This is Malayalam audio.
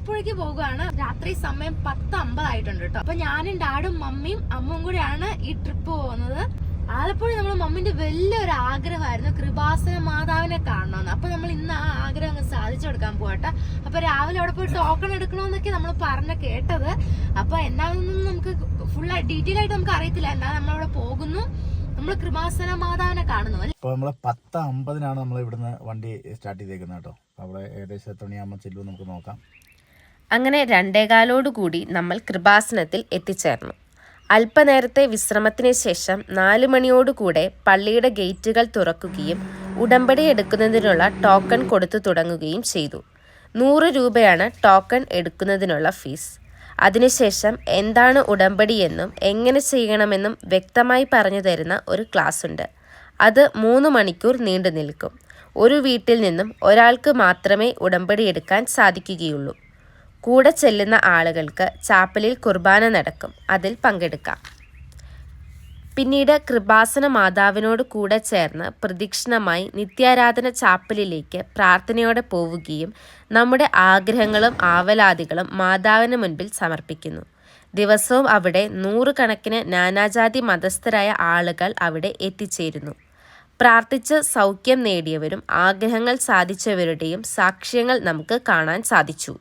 ആലപ്പുഴയ്ക്ക് പോകുകയാണ്. രാത്രി സമയം 10:50 ആയിട്ടുണ്ട് കേട്ടോ. അപ്പൊ ഞാനും ഡാഡും മമ്മിയും അമ്മും കൂടെയാണ് ഈ ട്രിപ്പ് പോകുന്നത്. ആലപ്പുഴ നമ്മൾ മമ്മിന്റെ വലിയൊരു ആഗ്രഹമായിരുന്നു കൃപാസന മാതാവിനെ കാണണമെന്ന്. അപ്പൊ നമ്മൾ ഇന്ന് ആ ആഗ്രഹം സാധിച്ചു കൊടുക്കാൻ പോകട്ടെ. അപ്പൊ രാവിലെ അവിടെ പോയി ടോക്കൺ എടുക്കണമെന്നൊക്കെ നമ്മൾ പറഞ്ഞ് കേട്ടത്. അപ്പൊ എന്താണെന്നൊന്നും നമുക്ക് ഫുൾ ഡീറ്റെയിൽ ആയിട്ട് നമുക്ക് അറിയത്തില്ല. എന്താ നമ്മളവിടെ പോകുന്നു, നമ്മൾ കൃപാസന മാതാവിനെ കാണുന്നു. അപ്പോൾ നമ്മൾ 10:50 നമ്മൾ ഇവിടുന്ന് വണ്ടി സ്റ്റാർട്ട് ചെയ്തേക്കുന്നത് കേട്ടോ. അവിടെ ഏകദേശം എത്ര മണിയാകുമ്പോൾ ചെല്ലും നമുക്ക് നോക്കാം. അങ്ങനെ 2:15 നമ്മൾ കൃപാസനത്തിൽ എത്തിച്ചേർന്നു. അല്പനേരത്തെ വിശ്രമത്തിന് ശേഷം 4 മണിയോടുകൂടെ പള്ളിയുടെ ഗേറ്റുകൾ തുറക്കുകയും ഉടമ്പടി എടുക്കുന്നതിനുള്ള ടോക്കൺ കൊടുത്തു തുടങ്ങുകയും ചെയ്തു. 100 രൂപയാണ് ടോക്കൺ എടുക്കുന്നതിനുള്ള ഫീസ്. അതിനുശേഷം എന്താണ് ഉടമ്പടിയെന്നും എങ്ങനെ ചെയ്യണമെന്നും വ്യക്തമായി പറഞ്ഞു തരുന്ന ഒരു ക്ലാസ് ഉണ്ട്. അത് 3 മണിക്കൂർ നീണ്ടു നിൽക്കും. ഒരു വീട്ടിൽ നിന്നും ഒരാൾക്ക് മാത്രമേ ഉടമ്പടി എടുക്കാൻ സാധിക്കുകയുള്ളൂ. കൂടെ ചെല്ലുന്ന ആളുകൾക്ക് ചാപ്പലിൽ കുർബാന നടക്കും, അതിൽ പങ്കെടുക്കാം. പിന്നീട് കൃപാസന മാതാവിനോട് കൂടെ ചേർന്ന് പ്രദക്ഷിണമായി നിത്യാരാധന ചാപ്പലിലേക്ക് പ്രാർത്ഥനയോടെ പോവുകയും നമ്മുടെ ആഗ്രഹങ്ങളും ആവലാതികളും മാതാവിന് മുൻപിൽ സമർപ്പിക്കുന്നു. ദിവസവും അവിടെ 100 കണക്കിന് നാനാജാതി മതസ്ഥരായ ആളുകൾ അവിടെ എത്തിച്ചേരുന്നു. പ്രാർത്ഥിച്ച് സൗഖ്യം നേടിയവരും ആഗ്രഹങ്ങൾ സാധിച്ചവരുടെയും സാക്ഷ്യങ്ങൾ നമുക്ക് കാണാൻ സാധിച്ചു.